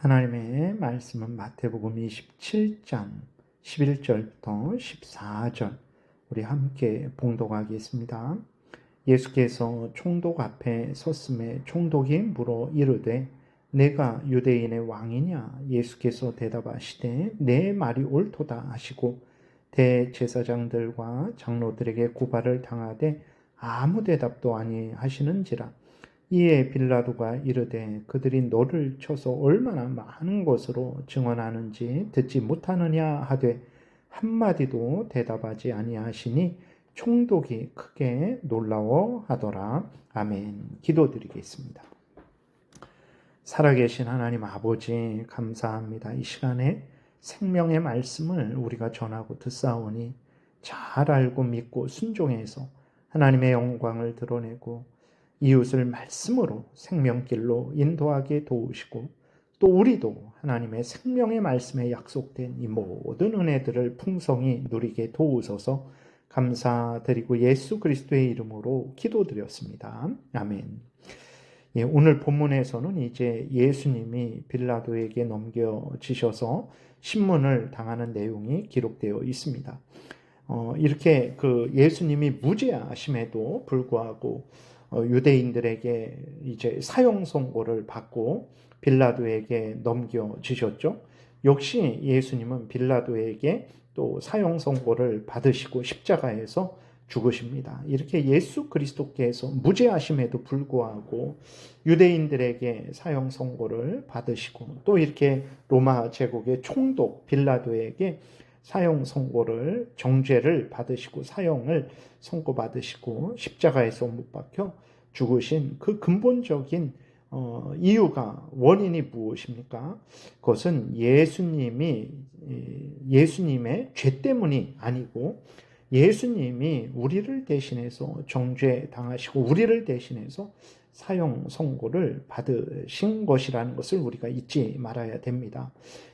하나님의 말씀은 마태복음 27장 11절부터 14절 우리 함께 봉독하겠습니다. 예수께서 총독 앞에 섰음에 총독이 물어 이르되 내가 유대인의 왕이냐? 예수께서 대답하시되 내 말이 옳도다 하시고 대제사장들과 장로들에게 고발을 당하되 아무 대답도 아니하시는지라. 이에 빌라도가 이르되 그들이 너를 쳐서 얼마나 많은 것으로 증언하는지 듣지 못하느냐 하되 한마디도 대답하지 아니하시니 총독이 크게 놀라워하더라. 아멘. 기도드리겠습니다. 살아계신 하나님 아버지 감사합니다. 이 시간에 생명의 말씀을 우리가 전하고 듣사오니 잘 알고 믿고 순종해서 하나님의 영광을 드러내고 이웃을 말씀으로 생명길로 인도하게 도우시고 또 우리도 하나님의 생명의 말씀에 약속된 이 모든 은혜들을 풍성히 누리게 도우소서. 감사드리고 예수 그리스도의 이름으로 기도드렸습니다. 아멘. 예, 오늘 본문에서는 이제 예수님이 빌라도에게 넘겨지셔서 신문을 당하는 내용이 기록되어 있습니다. 이렇게 그 예수님이 무죄하심에도 불구하고 유대인들에게 이제 사형 선고를 받고 빌라도에게 넘겨지셨죠. 역시 예수님은 빌라도에게 또 사형 선고를 받으시고 십자가에서 죽으십니다. 이렇게 예수 그리스도께서 무죄하심에도 불구하고 유대인들에게 사형 선고를 받으시고 또 이렇게 로마 제국의 총독 빌라도에게 사형 선고를 정죄를 받으시고 사형을 선고받으시고 십자가에서 못 박혀 죽으신 그 근본적인 이유가 원인이 무엇입니까? 그것은 예수님의 죄 때문이 아니고 예수님이 우리를 대신해서 정죄당하시고 우리를 대신해서 사형 선고를 받으신 것이라는 것을 우리가 잊지 말아야 됩니다.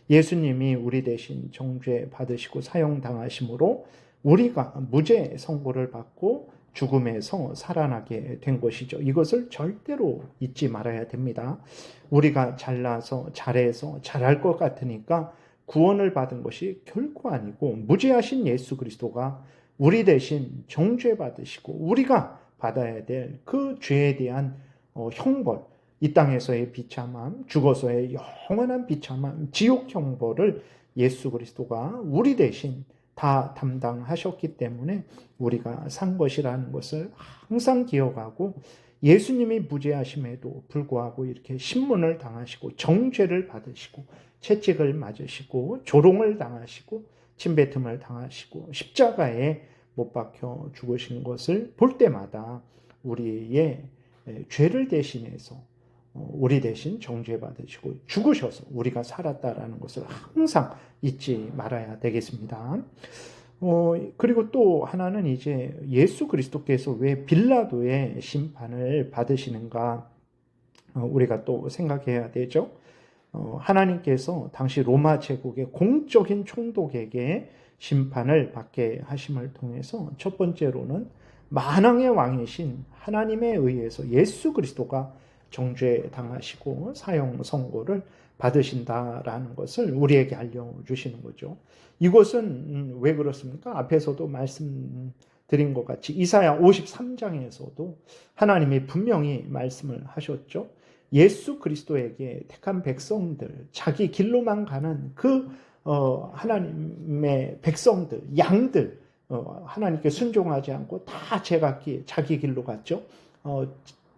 예수님이 우리 대신 정죄 받으시고 사형 당하심으로 우리가 무죄 선고를 받고 죽음에서 살아나게 된 것이죠. 이것을 절대로 잊지 말아야 됩니다. 우리가 잘나서 잘해서 잘할 것 같으니까 구원을 받은 것이 결코 아니고 무죄하신 예수 그리스도가 우리 대신 정죄 받으시고 우리가 받아야 될 그 죄에 대한 형벌, 이 땅에서의 비참함, 죽어서의 영원한 비참함, 지옥 형벌을 예수 그리스도가 우리 대신 다 담당하셨기 때문에 우리가 산 것이라는 것을 항상 기억하고 예수님이 무죄하심에도 불구하고 이렇게 신문을 당하시고 정죄를 받으시고 채찍을 맞으시고 조롱을 당하시고 침뱉음을 당하시고 십자가에 못 박혀 죽으신 것을 볼 때마다 우리의 죄를 대신해서 우리 대신 정죄받으시고 죽으셔서 우리가 살았다라는 것을 항상 잊지 말아야 되겠습니다. 그리고 또 하나는 이제 예수 그리스도께서 왜 빌라도의 심판을 받으시는가 우리가 또 생각해야 되죠. 하나님께서 당시 로마 제국의 공적인 총독에게 심판을 받게 하심을 통해서 첫 번째로는 만왕의 왕이신 하나님에 의해서 예수 그리스도가 정죄당하시고 사형 선고를 받으신다라는 것을 우리에게 알려주시는 거죠. 이것은 왜 그렇습니까? 앞에서도 말씀드린 것 같이 이사야 53장에서도 하나님이 분명히 말씀을 하셨죠. 예수 그리스도에게 택한 백성들, 자기 길로만 가는 그 하나님의 백성들, 양들, 하나님께 순종하지 않고 다 제각기 자기 길로 갔죠.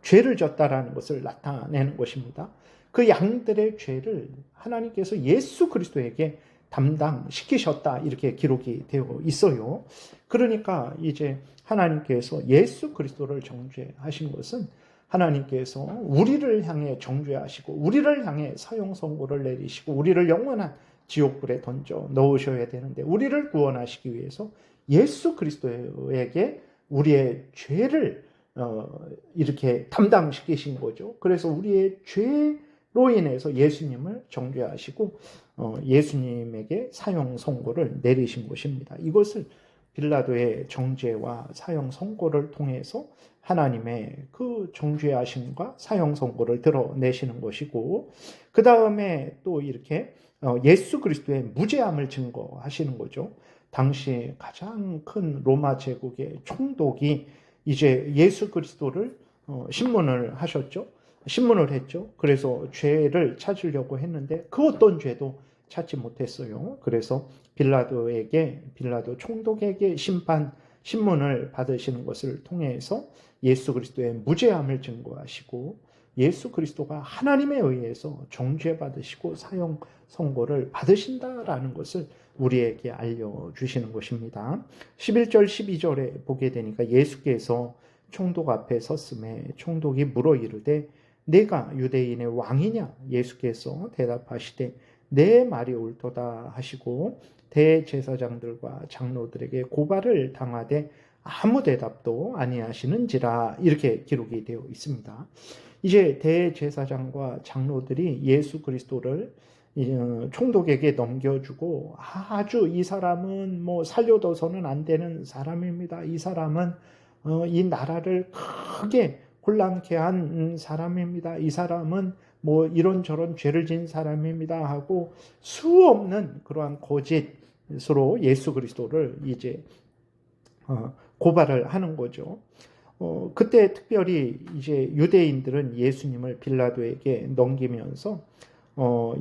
죄를 졌다라는 것을 나타내는 것입니다. 그 양들의 죄를 하나님께서 예수 그리스도에게 담당시키셨다 이렇게 기록이 되어 있어요. 그러니까 이제 하나님께서 예수 그리스도를 정죄하신 것은 하나님께서 우리를 향해 정죄하시고 우리를 향해 사형 선고를 내리시고 우리를 영원한 지옥불에 던져 넣으셔야 되는데 우리를 구원하시기 위해서 예수 그리스도에게 우리의 죄를 이렇게 담당시키신 거죠. 그래서 우리의 죄로 인해서 예수님을 정죄하시고 예수님에게 사형 선고를 내리신 것입니다. 이것을 빌라도의 정죄와 사형 선고를 통해서 하나님의 그 정죄하심과 사형 선고를 드러내시는 것이고, 그 다음에 또 이렇게 예수 그리스도의 무죄함을 증거하시는 거죠. 당시 가장 큰 로마 제국의 총독이 이제 예수 그리스도를 신문을 하셨죠. 신문을 했죠. 그래서 죄를 찾으려고 했는데 그 어떤 죄도 찾지 못했어요. 그래서 빌라도 총독에게 신문을 받으시는 것을 통해서 예수 그리스도의 무죄함을 증거하시고, 예수 그리스도가 하나님에 의해서 정죄받으시고 사형 선고를 받으신다라는 것을 우리에게 알려주시는 것입니다. 11절 12절에 보게 되니까 예수께서 총독 앞에 섰음에 총독이 물어 이르되 내가 유대인의 왕이냐? 예수께서 대답하시되 내 말이 옳도다 하시고 대제사장들과 장로들에게 고발을 당하되 아무 대답도 아니하시는지라, 이렇게 기록이 되어 있습니다. 이제 대제사장과 장로들이 예수 그리스도를 총독에게 넘겨주고 아주 이 사람은 살려둬서는 안 되는 사람입니다. 이 사람은 이 나라를 크게 혼란케 한 사람입니다. 이 사람은 이런저런 죄를 진 사람입니다 하고 수없는 그러한 거짓으로 예수 그리스도를 이제 고발을 하는 거죠. 그때 특별히 이제 유대인들은 예수님을 빌라도에게 넘기면서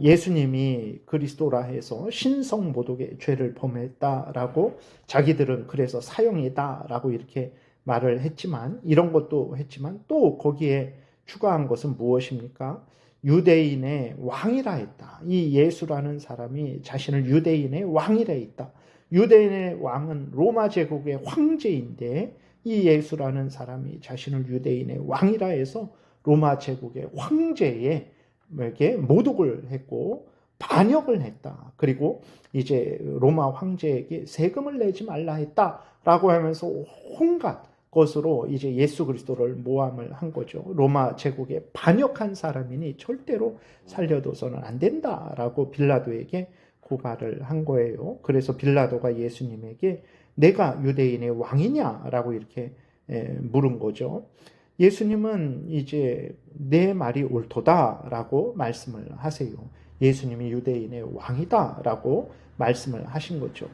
예수님이 그리스도라 해서 신성모독의 죄를 범했다라고, 자기들은 그래서 사형이다라고 이렇게 말을 했지만, 이런 것도 했지만 또 거기에 추가한 것은 무엇입니까? 유대인의 왕이라 했다. 이 예수라는 사람이 자신을 유대인의 왕이라 했다. 유대인의 왕은 로마 제국의 황제인데 이 예수라는 사람이 자신을 유대인의 왕이라 해서 로마 제국의 황제에게 모독을 했고 반역을 했다. 그리고 이제 로마 황제에게 세금을 내지 말라 했다라고 하면서 온갖 것으로 이제 예수 그리스도를 모함을 한 거죠. 로마 제국에 반역한 사람이니 절대로 살려둬서는 안 된다라고 빌라도에게 고발을 한 거예요. 그래서 빌라도가 예수님에게 내가 유대인의 왕이냐라고 이렇게 물은 거죠. 예수님은 이제 내 말이 옳도다라고 말씀을 하세요. 예수님이 유대인의 왕이다라고 말씀을 하신 거죠.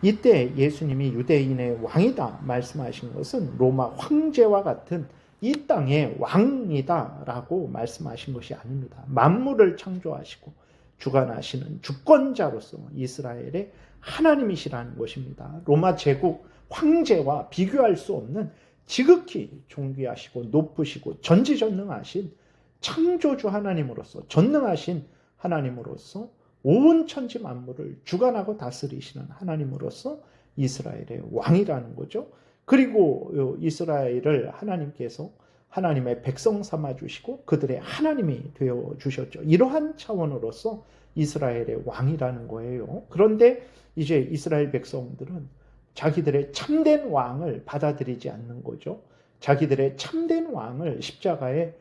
이때 예수님이 유대인의 왕이다 말씀하신 것은 로마 황제와 같은 이 땅의 왕이다라고 말씀하신 것이 아닙니다. 만물을 창조하시고 주관하시는 주권자로서 이스라엘의 하나님이시라는 것입니다. 로마 제국 황제와 비교할 수 없는 지극히 존귀하시고 높으시고 전지전능하신 창조주 하나님으로서, 전능하신 하나님으로서 온 천지 만물을 주관하고 다스리시는 하나님으로서 이스라엘의 왕이라는 거죠. 그리고 이스라엘을 하나님께서 하나님의 백성 삼아주시고 그들의 하나님이 되어주셨죠. 이러한 차원으로서 이스라엘의 왕이라는 거예요. 그런데 이제 이스라엘 백성들은 자기들의 참된 왕을 받아들이지 않는 거죠. 자기들의 참된 왕을 십자가에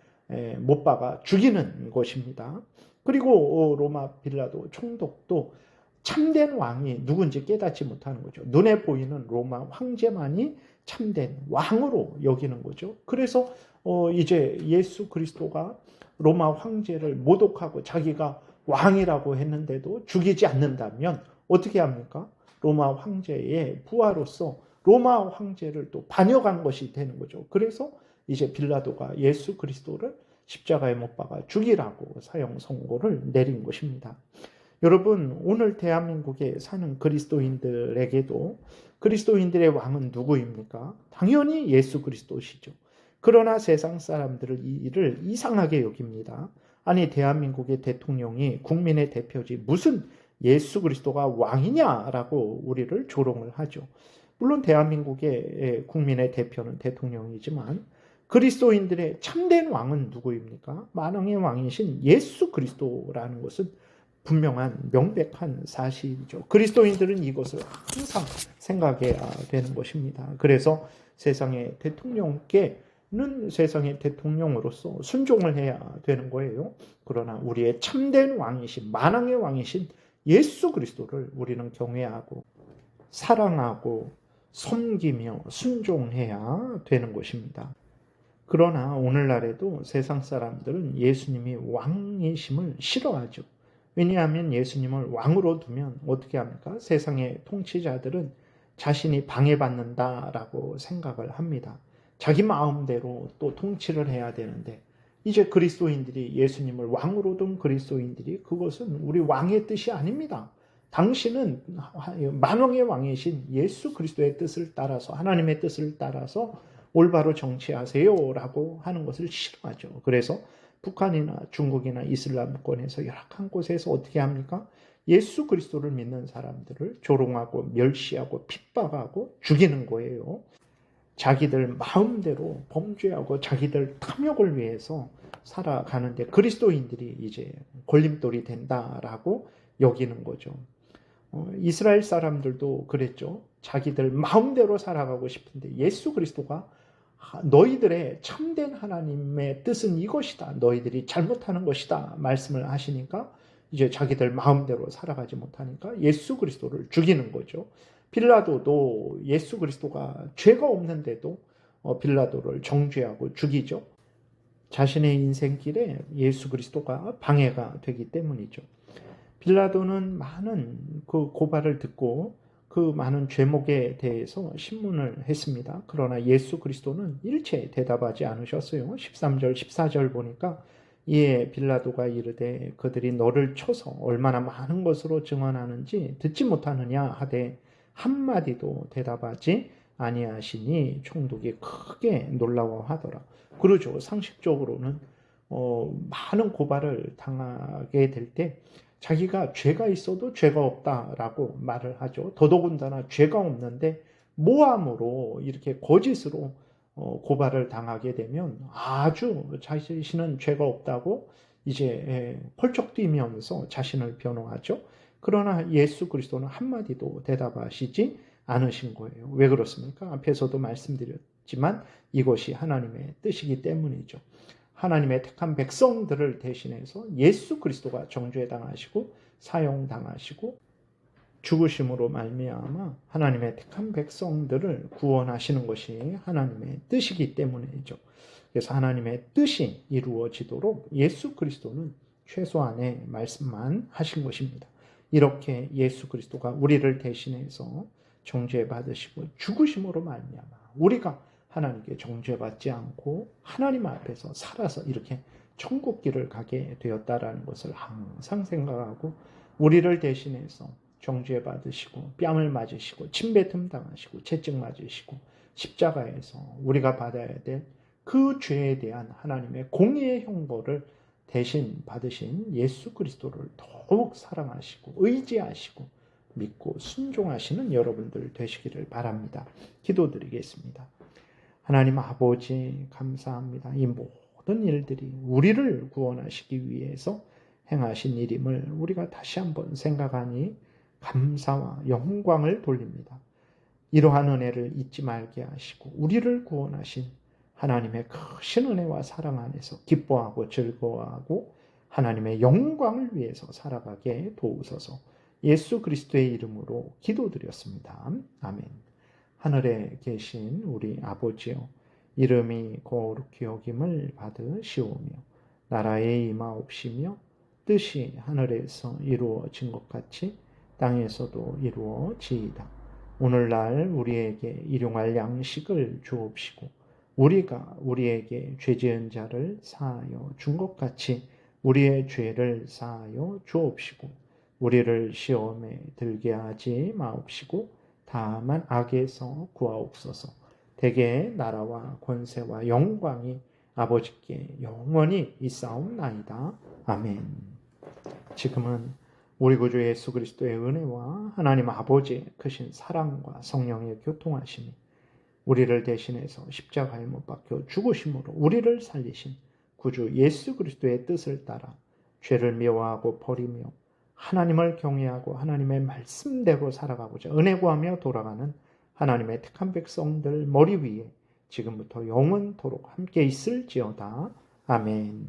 못 박아 죽이는 것입니다. 그리고 로마 빌라도 총독도 참된 왕이 누군지 깨닫지 못하는 거죠. 눈에 보이는 로마 황제만이 참된 왕으로 여기는 거죠. 그래서 이제 예수 그리스도가 로마 황제를 모독하고 자기가 왕이라고 했는데도 죽이지 않는다면 어떻게 합니까? 로마 황제의 부하로서 로마 황제를 또 반역한 것이 되는 거죠. 그래서 이제 빌라도가 예수 그리스도를 십자가에 못 박아 죽이라고 사형 선고를 내린 것입니다. 여러분, 오늘 대한민국에 사는 그리스도인들에게도 그리스도인들의 왕은 누구입니까? 당연히 예수 그리스도시죠. 그러나 세상 사람들을 이를 이상하게 여깁니다. 아니, 대한민국의 대통령이 국민의 대표지 무슨 예수 그리스도가 왕이냐라고 우리를 조롱을 하죠. 물론 대한민국의 국민의 대표는 대통령이지만 그리스도인들의 참된 왕은 누구입니까? 만왕의 왕이신 예수 그리스도라는 것은 분명한 명백한 사실이죠. 그리스도인들은 이것을 항상 생각해야 되는 것입니다. 그래서 세상의 대통령께는 세상의 대통령으로서 순종을 해야 되는 거예요. 그러나 우리의 참된 왕이신, 만왕의 왕이신 예수 그리스도를 우리는 경외하고 사랑하고 섬기며 순종해야 되는 것입니다. 그러나 오늘날에도 세상 사람들은 예수님이 왕이심을 싫어하죠. 왜냐하면 예수님을 왕으로 두면 어떻게 합니까? 세상의 통치자들은 자신이 방해받는다라고 생각을 합니다. 자기 마음대로 또 통치를 해야 되는데 이제 그리스도인들이 예수님을 왕으로 둔 그리스도인들이 그것은 우리 왕의 뜻이 아닙니다. 당신은 만왕의 왕이신 예수 그리스도의 뜻을 따라서 하나님의 뜻을 따라서 올바로 정치하세요라고 하는 것을 싫어하죠. 그래서 북한이나 중국이나 이슬람권에서 열악한 곳에서 어떻게 합니까? 예수 그리스도를 믿는 사람들을 조롱하고 멸시하고 핍박하고 죽이는 거예요. 자기들 마음대로 범죄하고 자기들 탐욕을 위해서 살아가는데 그리스도인들이 이제 걸림돌이 된다라고 여기는 거죠. 이스라엘 사람들도 그랬죠. 자기들 마음대로 살아가고 싶은데 예수 그리스도가 너희들의 참된 하나님의 뜻은 이것이다. 너희들이 잘못하는 것이다. 말씀을 하시니까 이제 자기들 마음대로 살아가지 못하니까 예수 그리스도를 죽이는 거죠. 빌라도도 예수 그리스도가 죄가 없는데도 빌라도를 정죄하고 죽이죠. 자신의 인생길에 예수 그리스도가 방해가 되기 때문이죠. 빌라도는 많은 그 고발을 듣고 그 많은 죄목에 대해서 신문을 했습니다. 그러나 예수 그리스도는 일체 대답하지 않으셨어요. 13절, 14절 보니까 이에 빌라도가 이르되 그들이 너를 쳐서 얼마나 많은 것으로 증언하는지 듣지 못하느냐 하되 한마디도 대답하지 아니하시니 총독이 크게 놀라워하더라. 그러죠. 상식적으로는 많은 고발을 당하게 될 때 자기가 죄가 있어도 죄가 없다라고 말을 하죠. 더더군다나 죄가 없는데 모함으로 이렇게 거짓으로 고발을 당하게 되면 아주 자신은 죄가 없다고 이제 펄쩍 뛰면서 자신을 변호하죠. 그러나 예수 그리스도는 한마디도 대답하시지 않으신 거예요. 왜 그렇습니까? 앞에서도 말씀드렸지만 이것이 하나님의 뜻이기 때문이죠. 하나님의 택한 백성들을 대신해서 예수 그리스도가 정죄당하시고 사형당하시고 죽으심으로 말미암아 하나님의 택한 백성들을 구원하시는 것이 하나님의 뜻이기 때문이죠. 그래서 하나님의 뜻이 이루어지도록 예수 그리스도는 최소한의 말씀만 하신 것입니다. 이렇게 예수 그리스도가 우리를 대신해서 정죄받으시고 죽으심으로 말미암아 우리가 하나님께 정죄받지 않고 하나님 앞에서 살아서 이렇게 천국길을 가게 되었다라는 것을 항상 생각하고 우리를 대신해서 정죄받으시고 뺨을 맞으시고 침뱉음 당하시고 채찍 맞으시고 십자가에서 우리가 받아야 될 그 죄에 대한 하나님의 공의의 형벌을 대신 받으신 예수 그리스도를 더욱 사랑하시고 의지하시고 믿고 순종하시는 여러분들 되시기를 바랍니다. 기도드리겠습니다. 하나님 아버지 감사합니다. 이 모든 일들이 우리를 구원하시기 위해서 행하신 일임을 우리가 다시 한번 생각하니 감사와 영광을 돌립니다. 이러한 은혜를 잊지 말게 하시고 우리를 구원하신 하나님의 크신 은혜와 사랑 안에서 기뻐하고 즐거워하고 하나님의 영광을 위해서 살아가게 도우소서. 예수 그리스도의 이름으로 기도드렸습니다. 아멘. 하늘에 계신 우리 아버지여, 이름이 거룩히 여김을 받으시오며 나라의 임하옵시며 뜻이 하늘에서 이루어진 것 같이 땅에서도 이루어지이다. 오늘날 우리에게 일용할 양식을 주옵시고 우리가 우리에게 죄 지은 자를 사하여 준 것 같이 우리의 죄를 사하여 주옵시고 우리를 시험에 들게 하지 마옵시고 다만 악에서 구하옵소서. 대개 나라와 권세와 영광이 아버지께 영원히 있사옵나이다. 아멘. 지금은 우리 구주 예수 그리스도의 은혜와 하나님 아버지의 크신 사랑과 성령의 교통하심이 우리를 대신해서 십자가에 못 박혀 죽으심으로 우리를 살리신 구주 예수 그리스도의 뜻을 따라 죄를 미워하고 버리며 하나님을 경외하고 하나님의 말씀대로 살아가고자 은혜 구하며 돌아가는 하나님의 택한 백성들 머리 위에 지금부터 영원토록 함께 있을지어다. 아멘.